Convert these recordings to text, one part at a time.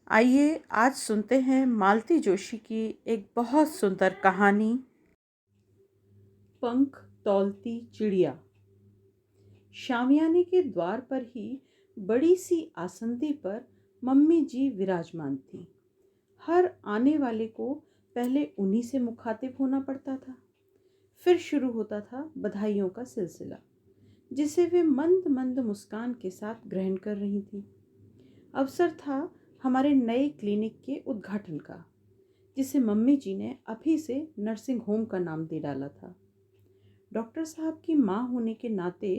आइए आज सुनते हैं मालती जोशी की एक बहुत सुंदर कहानी, पंख तौलती चिड़िया। शामियाने के द्वार पर ही बड़ी सी आसंदी पर मम्मी जी विराजमान थी। हर आने वाले को पहले उन्हीं से मुखातिब होना पड़ता था। फिर शुरू होता था बधाइयों का सिलसिला, जिसे वे मंद मंद मुस्कान के साथ ग्रहण कर रही थी। अवसर था हमारे नए क्लिनिक के उद्घाटन का, जिसे मम्मी जी ने अभी से नर्सिंग होम का नाम दे डाला था। डॉक्टर साहब की माँ होने के नाते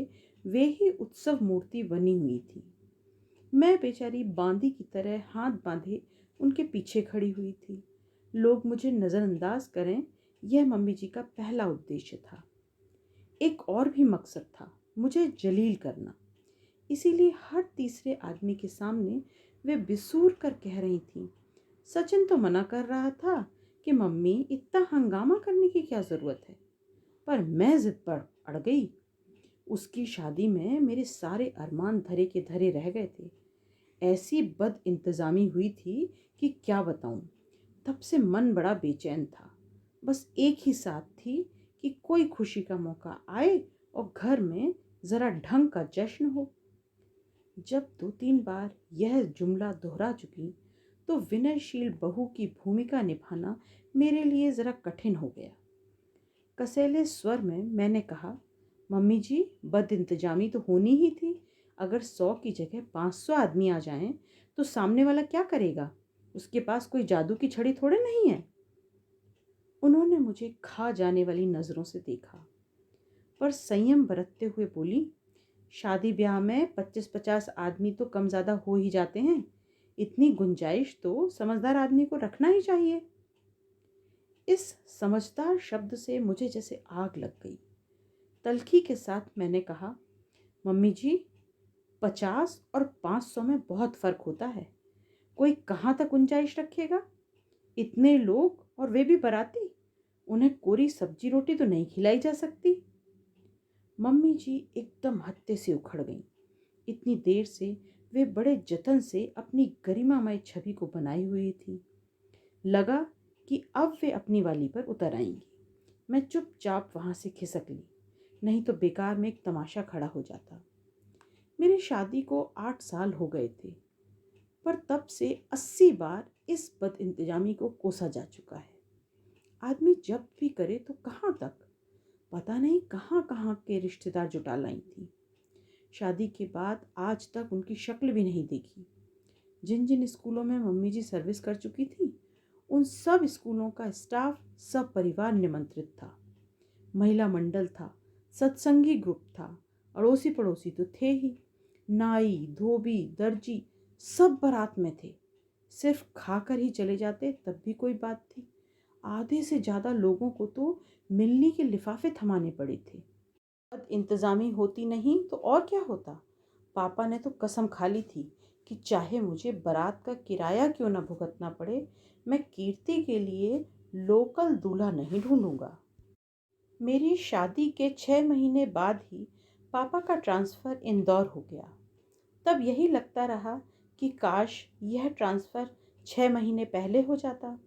वे ही उत्सव मूर्ति बनी हुई थी। मैं बेचारी बांदी की तरह हाथ बांधे उनके पीछे खड़ी हुई थी। लोग मुझे नज़रअंदाज करें, यह मम्मी जी का पहला उद्देश्य था। एक और भी मकसद था, मुझे जलील करना। इसीलिए हर तीसरे आदमी के सामने वे बिसूर कर कह रही थीं, सचिन तो मना कर रहा था कि मम्मी इतना हंगामा करने की क्या ज़रूरत है, पर मैं जिद पर अड़ गई। उसकी शादी में मेरे सारे अरमान धरे के धरे रह गए थे। ऐसी बद इंतज़ामी हुई थी कि क्या बताऊं। तब से मन बड़ा बेचैन था। बस एक ही साथ थी कि कोई खुशी का मौका आए और घर में ज़रा ढंग का जश्न हो। जब 2-3 बार यह जुमला दोहरा चुकी तो विनयशील बहू की भूमिका निभाना मेरे लिए ज़रा कठिन हो गया। कसैले स्वर में मैंने कहा, मम्मी जी बद इंतजामी तो होनी ही थी। अगर 100 की जगह 500 आदमी आ जाएं तो सामने वाला क्या करेगा? उसके पास कोई जादू की छड़ी थोड़े नहीं है। उन्होंने मुझे खा जाने वाली नज़रों से देखा, पर संयम बरतते हुए बोली, शादी ब्याह में 25-50 आदमी तो कम ज़्यादा हो ही जाते हैं। इतनी गुंजाइश तो समझदार आदमी को रखना ही चाहिए। इस समझदार शब्द से मुझे जैसे आग लग गई। तल्खी के साथ मैंने कहा, मम्मी जी 50 और 500 में बहुत फ़र्क होता है। कोई कहाँ तक गुंजाइश रखेगा? इतने लोग और वे भी बाराती, उन्हें कोरी सब्जी रोटी तो नहीं खिलाई जा सकती। मम्मी जी एकदम हत्ते से उखड़ गईं। इतनी देर से वे बड़े जतन से अपनी गरिमामय छवि को बनाई हुई थी। लगा कि अब वे अपनी वाली पर उतर आएंगी। मैं चुपचाप वहां से खिसक ली, नहीं तो बेकार में एक तमाशा खड़ा हो जाता। मेरी शादी को 8 साल हो गए थे, पर तब से 80 बार इस बद इंतजामी को कोसा जा चुका है। आदमी जब भी करे तो कहाँ तक, पता नहीं कहाँ कहाँ के रिश्तेदार जुटा लाई थी। शादी के बाद आज तक उनकी शक्ल भी नहीं देखी। जिन जिन स्कूलों में मम्मी जी सर्विस कर चुकी थी, उन सब स्कूलों का स्टाफ सब परिवार निमंत्रित था। महिला मंडल था, सत्संगी ग्रुप था, अड़ोसी पड़ोसी तो थे ही। नाई, धोबी, दर्जी सब बारात में थे। सिर्फ खाकर ही चले जाते तब भी कोई बात थी। आधे से ज़्यादा लोगों को तो मिलने के लिफाफे थमाने पड़े थे। बद इंतज़ामी होती नहीं तो और क्या होता। पापा ने तो कसम खा ली थी कि चाहे मुझे बारात का किराया क्यों ना भुगतना पड़े, मैं कीर्ति के लिए लोकल दूल्हा नहीं ढूंढूंगा। मेरी शादी के 6 महीने बाद ही पापा का ट्रांसफ़र इंदौर हो गया। तब यही लगता रहा कि काश यह ट्रांसफ़र 6 महीने पहले हो जाता।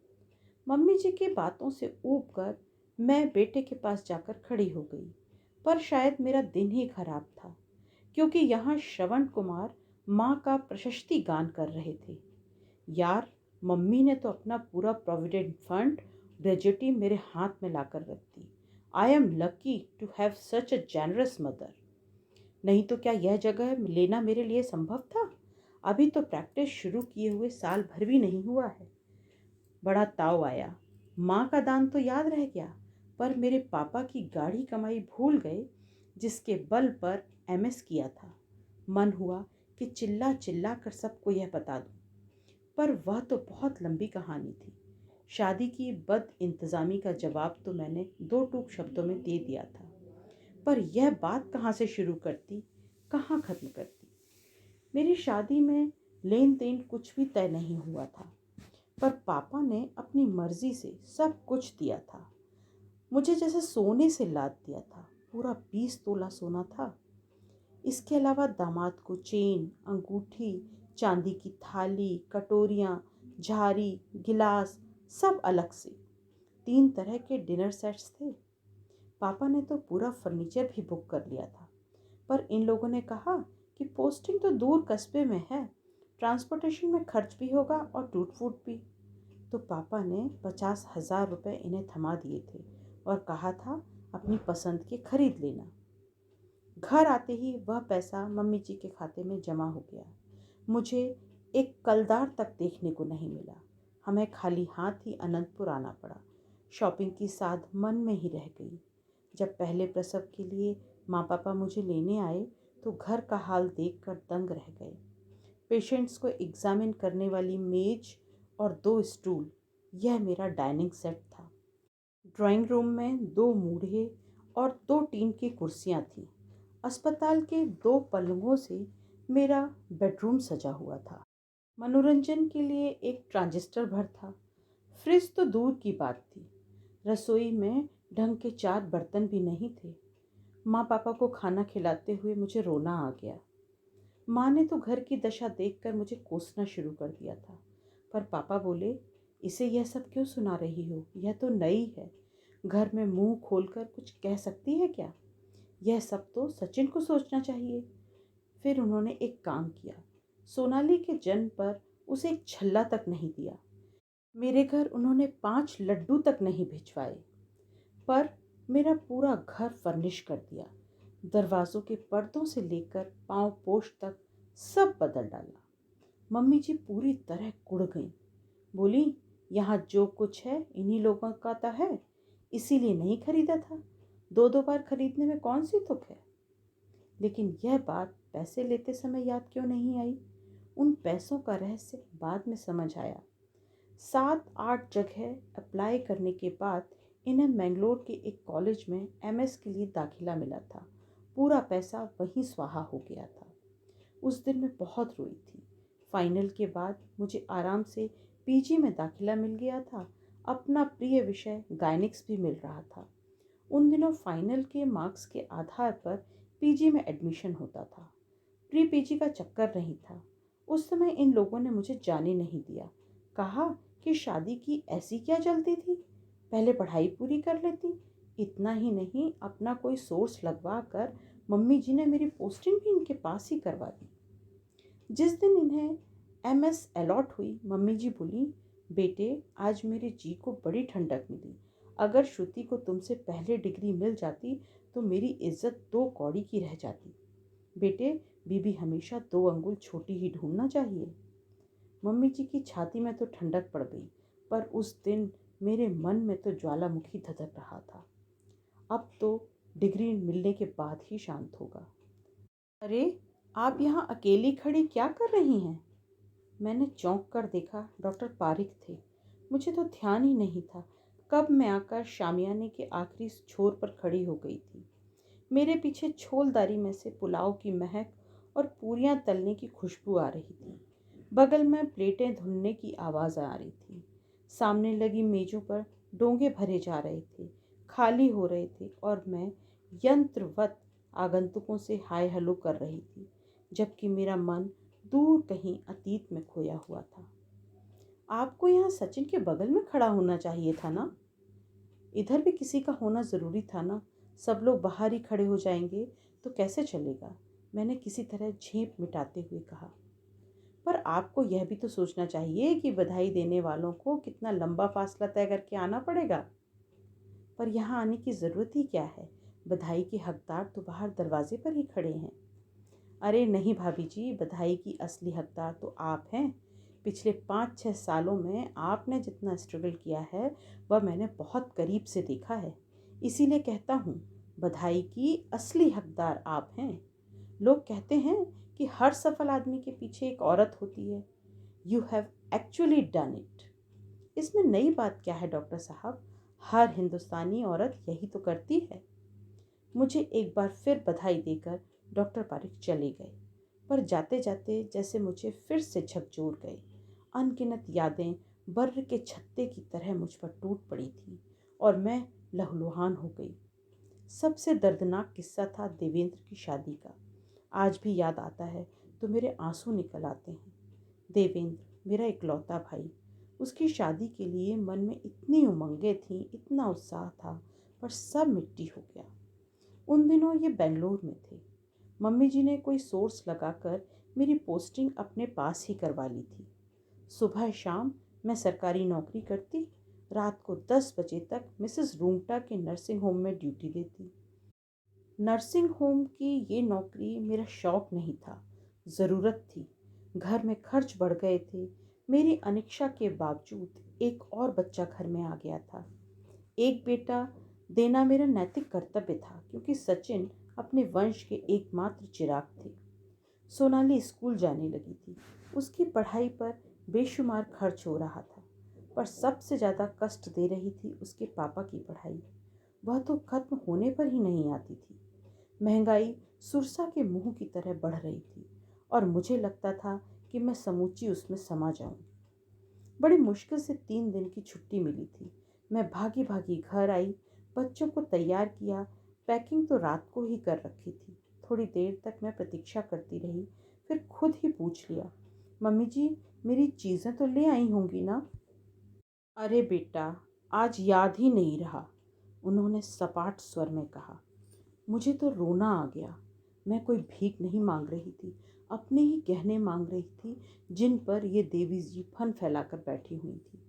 मम्मी जी की बातों से ऊब कर मैं बेटे के पास जाकर खड़ी हो गई। पर शायद मेरा दिन ही खराब था, क्योंकि यहाँ श्रवण कुमार माँ का प्रशस्ति गान कर रहे थे। यार, मम्मी ने तो अपना पूरा प्रोविडेंट फंड ग्रेजुटी मेरे हाथ में लाकर रख दी। I am lucky to have such a generous mother. नहीं तो क्या यह जगह लेना मेरे लिए संभव था? अभी तो प्रैक्टिस शुरू किए हुए साल भर भी नहीं हुआ है। बड़ा ताव आया। माँ का दान तो याद रह गया, पर मेरे पापा की गाढ़ी कमाई भूल गए, जिसके बल पर एमएस किया था। मन हुआ कि चिल्ला चिल्ला कर सबको यह बता दूं, पर वह तो बहुत लंबी कहानी थी। शादी की बद इंतज़ामी का जवाब तो मैंने 2 टूक शब्दों में दे दिया था, पर यह बात कहाँ से शुरू करती, कहाँ ख़त्म करती। मेरी शादी में लेन देन कुछ भी तय नहीं हुआ था, पर पापा ने अपनी मर्जी से सब कुछ दिया था। मुझे जैसे सोने से लाद दिया था। पूरा 20 तोला सोना था। इसके अलावा दामाद को चेन, अंगूठी, चांदी की थाली, कटोरियाँ, झारी, गिलास सब अलग से। 3 तरह के डिनर सेट्स थे। पापा ने तो पूरा फर्नीचर भी बुक कर लिया था, पर इन लोगों ने कहा कि पोस्टिंग तो दूर कस्बे में है, ट्रांसपोर्टेशन में खर्च भी होगा और टूट फूट भी। तो पापा ने 50,000 रुपये इन्हें थमा दिए थे और कहा था अपनी पसंद के खरीद लेना। घर आते ही वह पैसा मम्मी जी के खाते में जमा हो गया। मुझे एक कलदार तक देखने को नहीं मिला। हमें खाली हाथ ही अनंतपुर आना पड़ा। शॉपिंग की साध मन में ही रह गई। जब पहले प्रसव के लिए माँ पापा मुझे लेने आए तो घर का हाल देखकर दंग रह गए। पेशेंट्स को एग्जामिन करने वाली मेज और 2 स्टूल, यह मेरा डाइनिंग सेट था। ड्राइंग रूम में 2 मूढ़े और 2 टीन की कुर्सियाँ थीं। अस्पताल के 2 पलंगों से मेरा बेडरूम सजा हुआ था। मनोरंजन के लिए एक ट्रांजिस्टर भर था। फ्रिज तो दूर की बात थी। रसोई में ढंग के 4 बर्तन भी नहीं थे। माँ पापा को खाना खिलाते हुए मुझे रोना आ गया। माँ ने तो घर की दशा देखकर मुझे कोसना शुरू कर दिया था, पर पापा बोले, इसे यह सब क्यों सुना रही हो, यह तो नई है, घर में मुंह खोलकर कुछ कह सकती है क्या, यह सब तो सचिन को सोचना चाहिए। फिर उन्होंने एक काम किया। सोनाली के जन्म पर उसे एक छल्ला तक नहीं दिया। मेरे घर उन्होंने 5 लड्डू तक नहीं भिजवाए, पर मेरा पूरा घर फर्निश कर दिया। दरवाज़ों के पर्दों से लेकर पांव पोछ तक सब बदल डाला। मम्मी जी पूरी तरह कुढ़ गईं। बोली, यहाँ जो कुछ है इन्हीं लोगों का तो है, इसीलिए नहीं खरीदा था। 2-2 बार खरीदने में कौन सी तुक है। लेकिन यह बात पैसे लेते समय याद क्यों नहीं आई। उन पैसों का रहस्य बाद में समझ आया। 7-8 जगह अप्लाई करने के बाद इन्हें मैंगलोर के एक कॉलेज में एमएस के लिए दाखिला मिला था। पूरा पैसा वहीं स्वाहा हो गया था। उस दिन मैं बहुत रोई थी। फाइनल के बाद मुझे आराम से पीजी में दाखिला मिल गया था। अपना प्रिय विषय गायनिक्स भी मिल रहा था। उन दिनों फाइनल के मार्क्स के आधार पर पीजी में एडमिशन होता था। प्री पीजी का चक्कर नहीं था। उस समय इन लोगों ने मुझे जाने नहीं दिया। कहा कि शादी की ऐसी क्या जल्दी थी, पहले पढ़ाई पूरी कर लेती। इतना ही नहीं, अपना कोई सोर्स लगवा कर मम्मी जी ने मेरी पोस्टिंग भी इनके पास ही करवा दी। जिस दिन इन्हें एमएस अलॉट हुई, मम्मी जी बोली, बेटे आज मेरे जी को बड़ी ठंडक मिली। अगर श्रुति को तुमसे पहले डिग्री मिल जाती तो मेरी इज्जत 2 कौड़ी की रह जाती। बेटे, बीबी हमेशा 2 अंगुल छोटी ही ढूंढना चाहिए। मम्मी जी की छाती में तो ठंडक पड़ गई, पर उस दिन मेरे मन में तो ज्वालामुखी धधक रहा था। अब तो डिग्री मिलने के बाद ही शांत होगा। अरे, आप यहाँ अकेली खड़ी क्या कर रही हैं। मैंने चौंक कर देखा, डॉक्टर पारिक थे। मुझे तो ध्यान ही नहीं था कब मैं आकर शामियाने के आखिरी छोर पर खड़ी हो गई थी। मेरे पीछे छोलदारी में से पुलाव की महक और पूरियां तलने की खुशबू आ रही थी। बगल में प्लेटें धुलने की आवाज़ आ रही थी। सामने लगी मेजों पर डोंगे भरे जा रहे थे, खाली हो रहे थे, और मैं यंत्रवत आगंतुकों से हाय हेलो कर रही थी, जबकि मेरा मन दूर कहीं अतीत में खोया हुआ था। आपको यहाँ सचिन के बगल में खड़ा होना चाहिए था ना। इधर भी किसी का होना ज़रूरी था ना। सब लोग बाहर ही खड़े हो जाएंगे तो कैसे चलेगा। मैंने किसी तरह झेंप मिटाते हुए कहा। पर आपको यह भी तो सोचना चाहिए कि बधाई देने वालों को कितना लंबा फासला तय करके आना पड़ेगा। पर यहाँ आने की ज़रूरत ही क्या है, बधाई के हकदार तो बाहर दरवाजे पर ही खड़े हैं। अरे नहीं भाभी जी, बधाई की असली हकदार तो आप हैं। पिछले 5-6 सालों में आपने जितना स्ट्रगल किया है वह मैंने बहुत करीब से देखा है। इसीलिए कहता हूँ, बधाई की असली हकदार आप हैं। लोग कहते हैं कि हर सफल आदमी के पीछे एक औरत होती है। You have actually done it. इसमें नई बात क्या है डॉक्टर साहब, हर हिंदुस्तानी औरत यही तो करती है। मुझे एक बार फिर बधाई देकर डॉक्टर पारिक चले गए, पर जाते जाते जैसे मुझे फिर से झकझोर गए। अनगिनत यादें बर्र के छत्ते की तरह मुझ पर टूट पड़ी थी और मैं लहूलुहान हो गई। सबसे दर्दनाक किस्सा था देवेंद्र की शादी का। आज भी याद आता है तो मेरे आंसू निकल आते हैं। देवेंद्र मेरा इकलौता भाई, उसकी शादी के लिए मन में इतनी उमंगें थीं, इतना उत्साह था, पर सब मिट्टी हो गया। उन दिनों ये बेंगलोर में थे। मम्मी जी ने कोई सोर्स लगाकर मेरी पोस्टिंग अपने पास ही करवा ली थी। सुबह शाम मैं सरकारी नौकरी करती, रात को 10 बजे तक मिसेस रूंगटा के नर्सिंग होम में ड्यूटी देती। नर्सिंग होम की ये नौकरी मेरा शौक नहीं था, ज़रूरत थी। घर में खर्च बढ़ गए थे। मेरी अनिच्छा के बावजूद एक और बच्चा घर में आ गया था। एक बेटा देना मेरा नैतिक कर्तव्य था, क्योंकि सचिन अपने वंश के एकमात्र चिराग थे। सोनाली स्कूल जाने लगी थी। उसकी पढ़ाई पर बेशुमार खर्च हो रहा था, पर सबसे ज़्यादा कष्ट दे रही थी उसके पापा की पढ़ाई। वह तो खत्म होने पर ही नहीं आती थी। महंगाई सुरसा के मुंह की तरह बढ़ रही थी और मुझे लगता था कि मैं समूची उसमें समा जाऊं। बड़ी मुश्किल से 3 दिन की छुट्टी मिली थी। मैं भागी भागी घर आई, बच्चों को तैयार किया। पैकिंग तो रात को ही कर रखी थी। थोड़ी देर तक मैं प्रतीक्षा करती रही, फिर खुद ही पूछ लिया, मम्मी जी मेरी चीज़ें तो ले आई होंगी ना? अरे बेटा, आज याद ही नहीं रहा, उन्होंने सपाट स्वर में कहा। मुझे तो रोना आ गया। मैं कोई भीख नहीं मांग रही थी, अपने ही गहने मांग रही थी, जिन पर ये देवी जी फन फैलाकर बैठी हुई थी।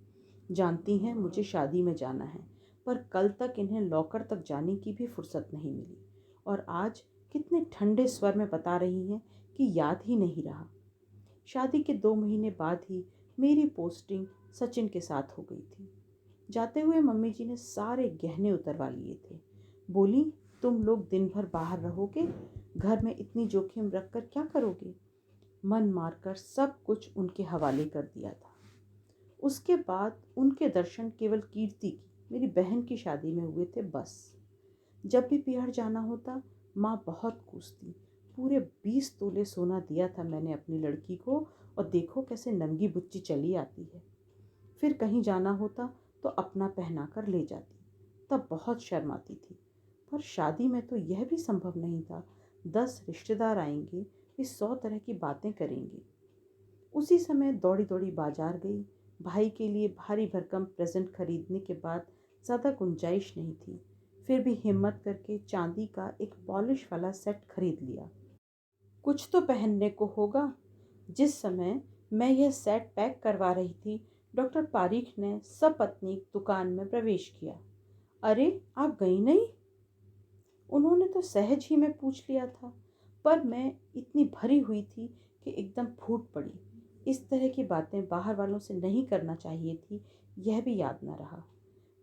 जानती हैं मुझे शादी में जाना है, पर कल तक इन्हें लॉकर तक जाने की भी फुर्सत नहीं मिली, और आज कितने ठंडे स्वर में बता रही हैं कि याद ही नहीं रहा। शादी के 2 महीने बाद ही मेरी पोस्टिंग सचिन के साथ हो गई थी। जाते हुए मम्मी जी ने सारे गहने उतरवा लिए थे। बोली, तुम लोग दिन भर बाहर रहोगे, घर में इतनी जोखिम रखकर क्या करोगे? मन मारकर सब कुछ उनके हवाले कर दिया था। उसके बाद उनके दर्शन केवल कीर्ति की, मेरी बहन की शादी में हुए थे बस। जब भी पिहर जाना होता, माँ बहुत कूसती। पूरे 20 तोले सोना दिया था मैंने अपनी लड़की को, और देखो कैसे नंगी बुच्ची चली आती है। फिर कहीं जाना होता तो अपना पहना कर ले जाती, तब बहुत शर्म आती थी। पर शादी में तो यह भी संभव नहीं था। 10 रिश्तेदार आएंगे, वे 100 तरह की बातें करेंगे। उसी समय दौड़ी दौड़ी बाजार गई। भाई के लिए भारी भरकम प्रेजेंट खरीदने के बाद ज़्यादा गुंजाइश नहीं थी, फिर भी हिम्मत करके चांदी का एक पॉलिश वाला सेट खरीद लिया। कुछ तो पहनने को होगा। जिस समय मैं यह सेट पैक करवा रही थी, डॉक्टर पारीख ने सपत्नीक दुकान में प्रवेश किया। अरे, आप गई नहीं? उन्होंने तो सहज ही में पूछ लिया था, पर मैं इतनी भरी हुई थी कि एकदम फूट पड़ी। इस तरह की बातें बाहर वालों से नहीं करना चाहिए थी, यह भी याद न रहा।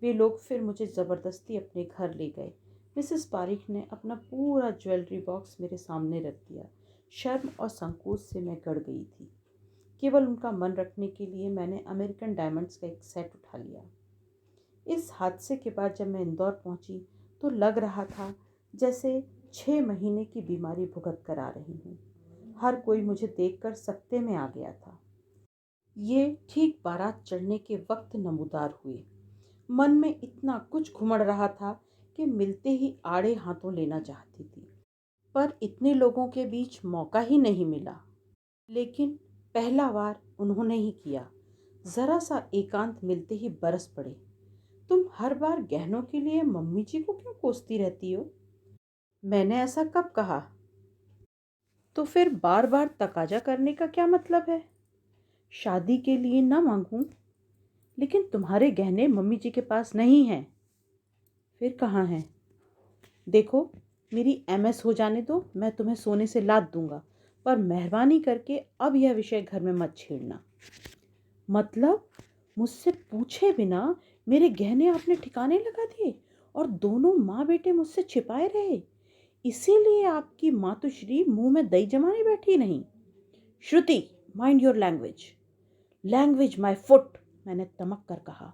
वे लोग फिर मुझे ज़बरदस्ती अपने घर ले गए। मिसेस पारीख ने अपना पूरा ज्वेलरी बॉक्स मेरे सामने रख दिया। शर्म और संकोच से मैं गड़ गई थी। केवल उनका मन रखने के लिए मैंने अमेरिकन डायमंड्स का एक सेट उठा लिया। इस हादसे के बाद जब मैं इंदौर पहुंची, तो लग रहा था जैसे 6 महीने की बीमारी भुगत कर आ रही हूँ। हर कोई मुझे देखकर सकते में आ गया था। ये ठीक बारात चढ़ने के वक्त नमूदार हुए। मन में इतना कुछ घुमड़ रहा था कि मिलते ही आड़े हाथों लेना चाहती थी, पर इतने लोगों के बीच मौका ही नहीं मिला। लेकिन पहला वार उन्होंने ही किया। जरा सा एकांत मिलते ही बरस पड़े। तुम हर बार गहनों के लिए मम्मी जी को क्यों कोसती रहती हो? मैंने ऐसा कब कहा? तो फिर बार बार तकाजा करने का क्या मतलब है? शादी के लिए ना मांगूं, लेकिन तुम्हारे गहने मम्मी जी के पास नहीं हैं। फिर कहाँ हैं? देखो, मेरी एमएस हो जाने दो, मैं तुम्हें सोने से लाद दूंगा, पर मेहरबानी करके अब यह विषय घर में मत छेड़ना। मतलब, मुझसे पूछे बिना मेरे गहने आपने ठिकाने लगा दिए, और दोनों माँ बेटे मुझसे छिपाए रहे। इसीलिए आपकी मातुश्री मुंह में दही जमाने बैठी नहीं। Shruti, mind your language. Language my foot, मैंने तमक कर कहा।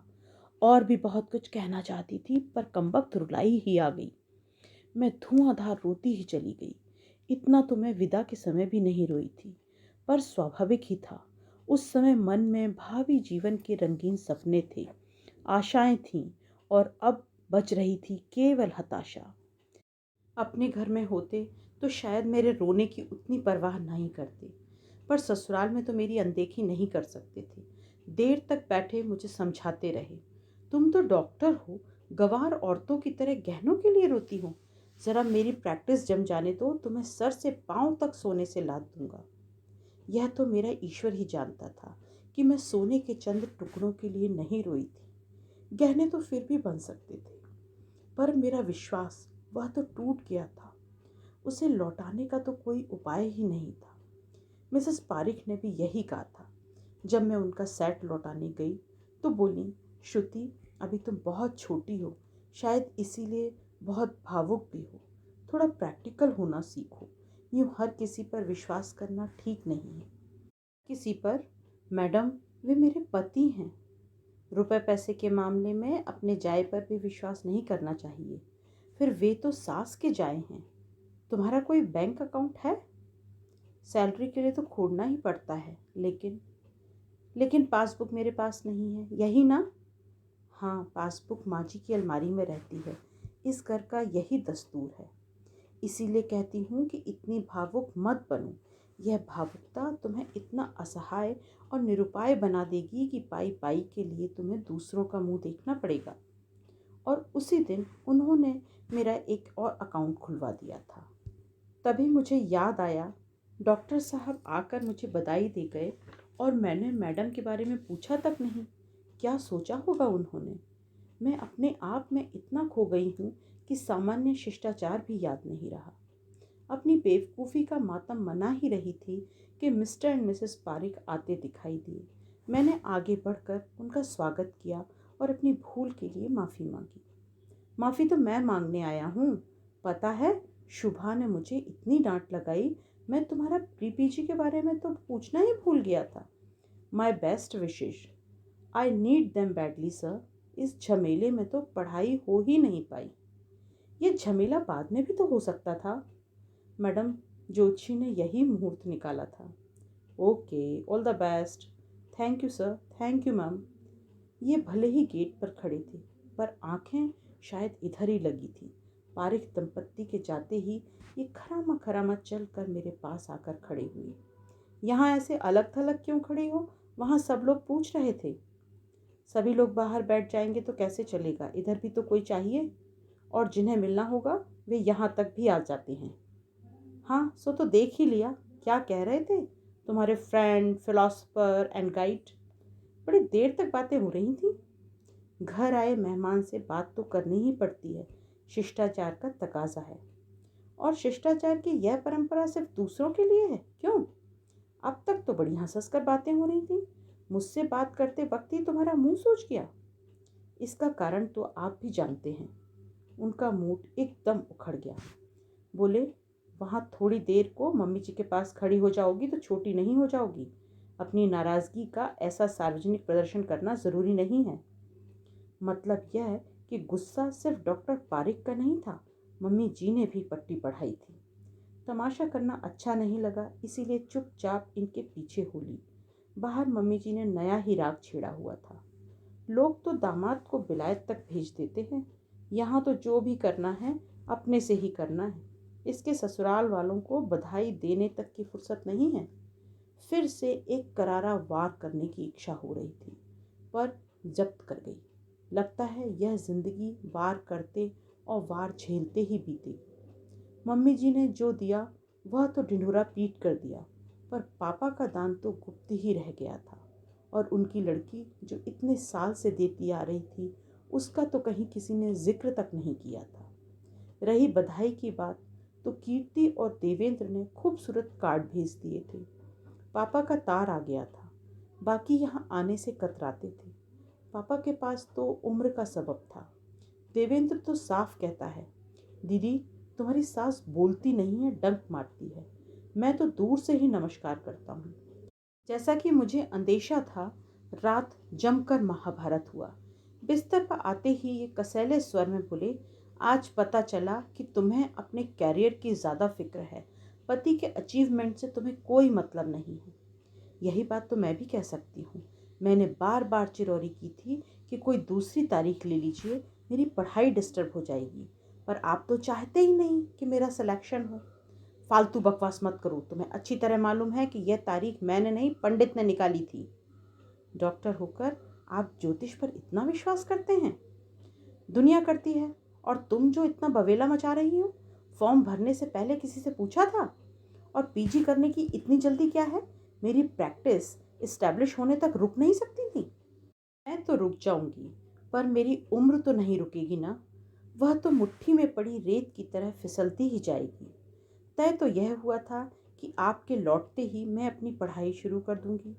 और भी बहुत कुछ कहना चाहती थी, पर कमबख्त रुलाई ही आ गई। मैं धुआंधार रोती ही चली गई। इतना तो मैं विदा के समय भी नहीं रोई थी, पर स्वाभाविक ही था। उस समय मन में भावी जीवन के रंगीन सपने थे, आशाएं थीं, और अब बच रही थी केवल हताशा। अपने घर में होते तो शायद मेरे रोने की उतनी परवाह नहीं करते। पर ससुराल में तो मेरी अनदेखी नहीं कर सकते थे। देर तक बैठे मुझे समझाते रहे, तुम तो डॉक्टर हो, गंवार औरतों की तरह गहनों के लिए रोती हो। ज़रा मेरी प्रैक्टिस जम जाने दो, तुम्हें सर से पांव तक सोने से लाद दूंगा। यह तो मेरा ईश्वर ही जानता था कि मैं सोने के चंद टुकड़ों के लिए नहीं रोई थी। गहने तो फिर भी बन सकते थे, पर मेरा विश्वास वह तो टूट गया था। उसे लौटाने का तो कोई उपाय ही नहीं था। मिसेस पारिक ने भी यही कहा था। जब मैं उनका सेट लौटाने गई तो बोली, श्रुति अभी तुम बहुत छोटी हो, शायद इसीलिए बहुत भावुक भी हो। थोड़ा प्रैक्टिकल होना सीखो। यूँ हर किसी पर विश्वास करना ठीक नहीं है। किसी पर? मैडम, वे मेरे पति हैं। रुपए पैसे के मामले में अपने जाए पर भी विश्वास नहीं करना चाहिए। फिर वे तो सास के जाए हैं। तुम्हारा कोई बैंक अकाउंट है? सैलरी के लिए तो खोलना ही पड़ता है, लेकिन पासबुक मेरे पास नहीं है, यही ना? हाँ, पासबुक माँ जी की अलमारी में रहती है। इस घर का यही दस्तूर है। इसीलिए कहती हूँ कि इतनी भावुक मत बनो। यह भावुकता तुम्हें इतना असहाय और निरुपाय बना देगी कि पाई पाई के लिए तुम्हें दूसरों का मुंह देखना पड़ेगा। और उसी दिन उन्होंने मेरा एक और अकाउंट खुलवा दिया था। तभी मुझे याद आया, डॉक्टर साहब आकर मुझे बधाई दे गए और मैंने मैडम के बारे में पूछा तक नहीं। क्या सोचा होगा उन्होंने? मैं अपने आप में इतना खो गई हूँ कि सामान्य शिष्टाचार भी याद नहीं रहा। अपनी बेवकूफ़ी का मातम मना ही रही थी कि मिस्टर एंड मिसेस पारिक आते दिखाई दिए। मैंने आगे बढ़कर उनका स्वागत किया और अपनी भूल के लिए माफ़ी मांगी। माफ़ी तो मैं मांगने आया हूँ। पता है, शुभा ने मुझे इतनी डांट लगाई, मैं तुम्हारा प्रीपीजी के बारे में तो पूछना ही भूल गया था। My best wishes, I need them badly sir. इस झमेले में तो पढ़ाई हो ही नहीं पाई। ये झमेला बाद में भी तो हो सकता था। मैडम जोशी ने यही मुहूर्त निकाला था। Okay, all the best. Thank you sir, thank you ma'am. ये भले ही गेट पर खड़े थे, पर आंखें शायद इधर ही लगी थी। पारिक दंपत्ति के जाते ही ये खरामा खरामा चल कर मेरे पास आकर खड़े हुए। यहाँ ऐसे अलग थलग क्यों खड़े हो? वहाँ सब लोग पूछ रहे थे। सभी लोग बाहर बैठ जाएंगे तो कैसे चलेगा? इधर भी तो कोई चाहिए। और जिन्हें मिलना होगा वे यहाँ तक भी आ जाते हैं। हाँ, सो तो देख ही लिया। क्या कह रहे थे तुम्हारे फ्रेंड, फिलोसफर एंड गाइड? बड़ी देर तक बातें हो रही थी। घर आए मेहमान से बात तो करनी ही पड़ती है, शिष्टाचार का तकाजा है। और शिष्टाचार की यह परंपरा सिर्फ दूसरों के लिए है, क्यों? अब तक तो बड़ी हंस कर बातें हो रही थी। मुझसे बात करते वक्त ही तुम्हारा मुंह सूज गया। इसका कारण तो आप भी जानते हैं। उनका मूड एकदम उखड़ गया। बोले, वहाँ थोड़ी देर को मम्मी जी के पास खड़ी हो जाओगी तो छोटी नहीं हो जाओगी। अपनी नाराज़गी का ऐसा सार्वजनिक प्रदर्शन करना ज़रूरी नहीं है। मतलब यह है कि गुस्सा सिर्फ डॉक्टर पारिक का नहीं था, मम्मी जी ने भी पट्टी पढ़ाई थी। तमाशा करना अच्छा नहीं लगा, इसीलिए चुपचाप इनके पीछे हो ली। बाहर मम्मी जी ने नया ही राग छेड़ा हुआ था। लोग तो दामाद को विलायत तक भेज देते हैं, यहाँ तो जो भी करना है अपने से ही करना है। इसके ससुराल वालों को बधाई देने तक की फुर्सत नहीं है। फिर से एक करारा वार करने की इच्छा हो रही थी, पर जब्त कर गई। लगता है यह जिंदगी वार करते और वार झेलते ही बीतेगी। मम्मी जी ने जो दिया वह तो ढिंढोरा पीट कर दिया, पर पापा का दान तो गुप्त ही रह गया था। और उनकी लड़की जो इतने साल से देती आ रही थी, उसका तो कहीं किसी ने जिक्र तक नहीं किया था। रही बधाई की बात, तो कीर्ति और देवेंद्र ने खूबसूरत कार्ड भेज दिए थे। पापा का तार आ गया था, बाकी यहाँ आने से कतराते थे। पापा के पास तो उम्र का सबब था। देवेंद्र तो साफ कहता है, दीदी तुम्हारी सास बोलती नहीं है, डंक मारती है। मैं तो दूर से ही नमस्कार करता हूँ। जैसा कि मुझे अंदेशा था, रात जमकर महाभारत हुआ। बिस्तर पर आते ही ये कसैले स्वर में बोले, आज पता चला कि तुम्हें अपने कैरियर की ज़्यादा फिक्र है, पति के अचीवमेंट से तुम्हें कोई मतलब नहीं है। यही बात तो मैं भी कह सकती हूँ। मैंने बार बार चिरौरी की थी कि कोई दूसरी तारीख ले लीजिए, मेरी पढ़ाई डिस्टर्ब हो जाएगी, पर आप तो चाहते ही नहीं कि मेरा सिलेक्शन हो। फालतू बकवास मत करो, तुम्हें अच्छी तरह मालूम है कि यह तारीख मैंने नहीं पंडित ने निकाली थी। डॉक्टर होकर आप ज्योतिष पर इतना विश्वास करते हैं? दुनिया करती है, और तुम जो इतना बवेला मचा रही हो, फॉर्म भरने से पहले किसी से पूछा था? और पीजी करने की इतनी जल्दी क्या है? मेरी प्रैक्टिस इस्टेब्लिश होने तक रुक नहीं सकती थी? मैं तो रुक जाऊंगी, पर मेरी उम्र तो नहीं रुकेगी ना। वह तो मुट्ठी में पड़ी रेत की तरह फिसलती ही जाएगी। तय तो यह हुआ था कि आपके लौटते ही मैं अपनी पढ़ाई शुरू कर दूंगी।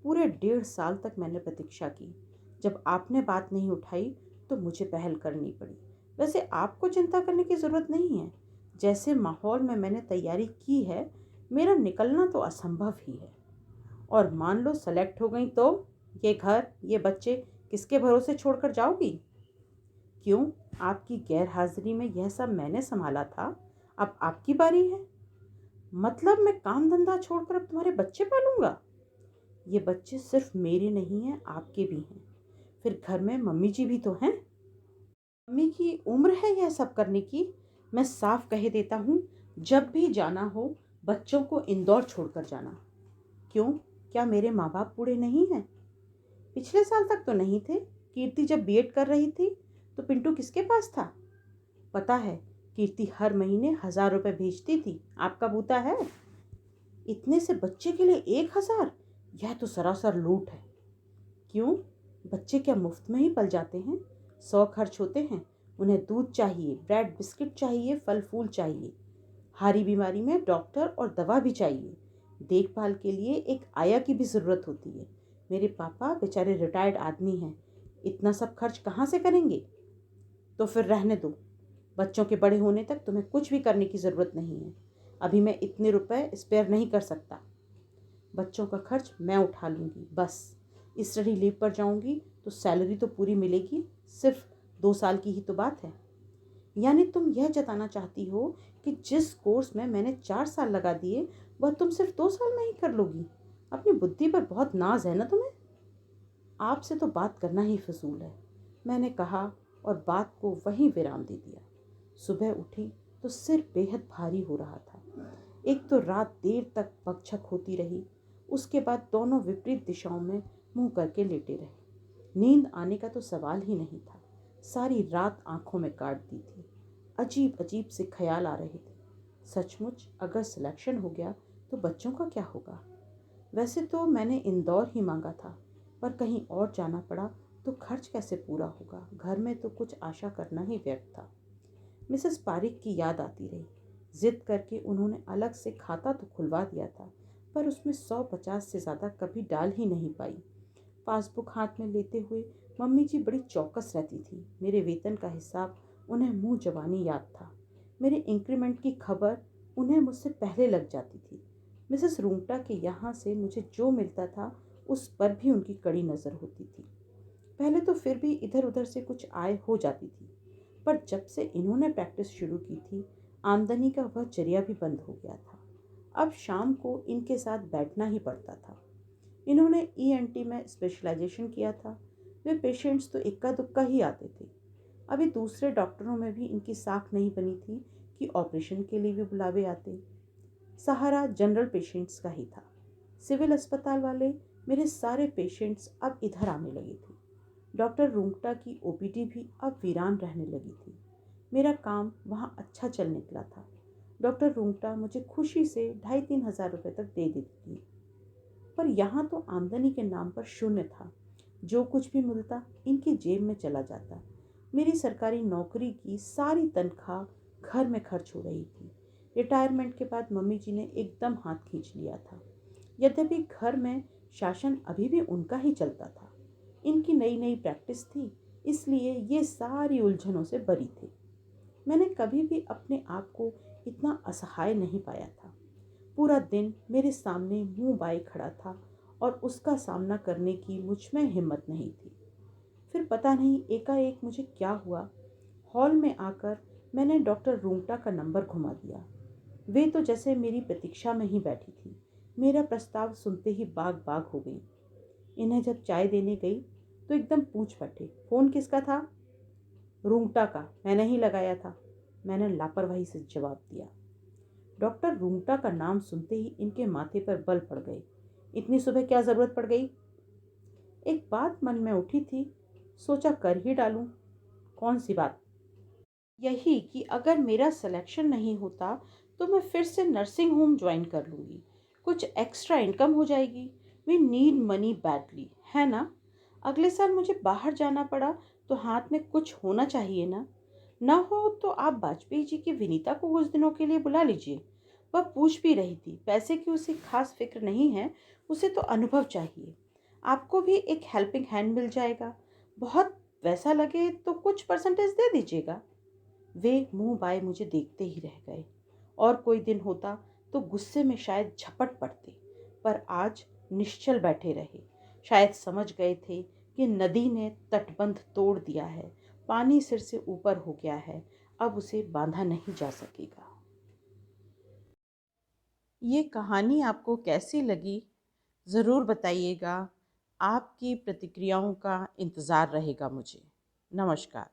पूरे 1.5 साल तक मैंने प्रतीक्षा की। जब आपने बात नहीं उठाई तो मुझे पहल करनी पड़ी। वैसे आपको चिंता करने की ज़रूरत नहीं है। जैसे माहौल में मैंने तैयारी की है, मेरा निकलना तो असंभव ही है। और मान लो सेलेक्ट हो गई तो ये घर, ये बच्चे किसके भरोसे छोड़कर जाओगी? क्यों? आपकी गैर हाजिरी में यह सब मैंने संभाला था, अब आपकी बारी है। मतलब मैं काम धंधा छोड़कर अब तुम्हारे बच्चे पालूंगा? ये बच्चे सिर्फ मेरे नहीं हैं, आपके भी हैं। फिर घर में मम्मी जी भी तो हैं। मम्मी की उम्र है यह सब करने की। मैं साफ कह देता हूँ, जब भी जाना हो बच्चों को इंदौर छोड़कर जाना। क्यों? क्या मेरे माँ बाप बूढ़े नहीं हैं? पिछले साल तक तो नहीं थे। कीर्ति जब बीएड कर रही थी तो पिंटू किसके पास था? पता है, कीर्ति हर महीने 1,000 रुपए भेजती थी। आपका बूता है? इतने से बच्चे के लिए 1,000? यह तो सरासर लूट है। क्यों? बच्चे क्या मुफ्त में ही पल जाते हैं? 100 खर्च होते हैं। उन्हें दूध चाहिए, ब्रेड बिस्किट चाहिए, फल फूल चाहिए। हारी बीमारी में डॉक्टर और दवा भी चाहिए। देखभाल के लिए एक आया की भी ज़रूरत होती है। मेरे पापा बेचारे रिटायर्ड आदमी हैं, इतना सब खर्च कहाँ से करेंगे? तो फिर रहने दो। बच्चों के बड़े होने तक तुम्हें कुछ भी करने की ज़रूरत नहीं है। अभी मैं इतने रुपए स्पेयर नहीं कर सकता। बच्चों का खर्च मैं उठा लूँगी बस। स्टडी लीव पर जाऊँगी तो सैलरी तो पूरी मिलेगी, सिर्फ 2 साल की ही तो बात है। यानी तुम यह जताना चाहती हो कि जिस कोर्स में मैंने 4 साल लगा दिए वह तुम सिर्फ 2 साल में ही कर लोगी? अपनी बुद्धि पर बहुत नाज है ना तुम्हें। आपसे तो बात करना ही फजूल है, मैंने कहा, और बात को वहीं विराम दे दिया। सुबह उठी तो सिर बेहद भारी हो रहा था। एक तो रात देर तक बकझक होती रही, उसके बाद दोनों विपरीत दिशाओं में मुंह करके लेटे रहे। नींद आने का तो सवाल ही नहीं था। सारी रात आंखों में काट दी थी। अजीब अजीब से ख्याल आ रहे थे। सचमुच अगर सिलेक्शन हो गया तो बच्चों का क्या होगा? वैसे तो मैंने इंदौर ही मांगा था, पर कहीं और जाना पड़ा तो खर्च कैसे पूरा होगा? घर में तो कुछ आशा करना ही व्यर्थ था। मिसेस पारिक की याद आती रही। जिद करके उन्होंने अलग से खाता तो खुलवा दिया था, पर उसमें 150 से ज़्यादा कभी डाल ही नहीं पाई। पासबुक हाथ में लेते हुए मम्मी जी बड़ी चौकस रहती थी। मेरे वेतन का हिसाब उन्हें मुंह जबानी याद था। मेरे इंक्रीमेंट की खबर उन्हें मुझसे पहले लग जाती थी। मिसेस रूंगटा के यहाँ से मुझे जो मिलता था उस पर भी उनकी कड़ी नज़र होती थी। पहले तो फिर भी इधर उधर से कुछ आय हो जाती थी, पर जब से इन्होंने प्रैक्टिस शुरू की थी आमदनी का वह जरिया भी बंद हो गया था। अब शाम को इनके साथ बैठना ही पड़ता था। इन्होंने ईएनटी में स्पेशलाइजेशन किया था। वे पेशेंट्स तो इक्का दुक्का ही आते थे। अभी दूसरे डॉक्टरों में भी इनकी साख नहीं बनी थी कि ऑपरेशन के लिए भी बुलावे आते। सहारा जनरल पेशेंट्स का ही था। सिविल अस्पताल वाले मेरे सारे पेशेंट्स अब इधर आने लगे थे। डॉक्टर रूंगटा की ओपीडी भी अब वीरान रहने लगी थी। मेरा काम वहाँ अच्छा चल निकला था। डॉक्टर रूंगटा मुझे खुशी से 2,500-3,000 रुपये तक दे देती थी। पर यहाँ तो आमदनी के नाम पर शून्य था। जो कुछ भी मिलता इनकी जेब में चला जाता। मेरी सरकारी नौकरी की सारी तनख्वाह घर में खर्च हो रही थी। रिटायरमेंट के बाद मम्मी जी ने एकदम हाथ खींच लिया था। यद्यपि घर में शासन अभी भी उनका ही चलता था। इनकी नई नई प्रैक्टिस थी, इसलिए ये सारी उलझनों से बरी थे। मैंने कभी भी अपने आप को इतना असहाय नहीं पाया था। पूरा दिन मेरे सामने मुंह बाए खड़ा था और उसका सामना करने की मुझ में हिम्मत नहीं थी। फिर पता नहीं एकाएक मुझे क्या हुआ। हॉल में आकर मैंने डॉक्टर रूंगटा का नंबर घुमा दिया। वे तो जैसे मेरी प्रतीक्षा में ही बैठी थी। मेरा प्रस्ताव सुनते ही बाग बाग हो गई। इन्हें जब चाय देने गई तो एकदम पूछ बैठे, फ़ोन किसका था? रूंगटा का, मैंने ही लगाया था, मैंने लापरवाही से जवाब दिया। डॉक्टर रूंगटा का नाम सुनते ही इनके माथे पर बल पड़ गए। इतनी सुबह क्या ज़रूरत पड़ गई? एक बात मन में उठी थी, सोचा कर ही डालूं। कौन सी बात? यही कि अगर मेरा सिलेक्शन नहीं होता तो मैं फिर से नर्सिंग होम ज्वाइन कर लूँगी। कुछ एक्स्ट्रा इनकम हो जाएगी। वी नीड मनी बैडली, है ना? अगले साल मुझे बाहर जाना पड़ा तो हाथ में कुछ होना चाहिए ना? ना हो तो आप वाजपेयी जी की विनीता को कुछ दिनों के लिए बुला लीजिए। वह पूछ भी रही थी, पैसे की उसे खास फिक्र नहीं है, उसे तो अनुभव चाहिए। आपको भी एक हेल्पिंग हैंड मिल जाएगा। बहुत वैसा लगे तो कुछ परसेंटेज दे दीजिएगा। वे मुंह बाए मुझे देखते ही रह गए। और कोई दिन होता तो गुस्से में शायद झपट पड़ते, पर आज निश्चल बैठे रहे। शायद समझ गए थे कि नदी ने तटबंध तोड़ दिया है, पानी सिर से ऊपर हो गया है, अब उसे बांधा नहीं जा सकेगा। ये कहानी आपको कैसी लगी ज़रूर बताइएगा। आपकी प्रतिक्रियाओं का इंतज़ार रहेगा मुझे। नमस्कार।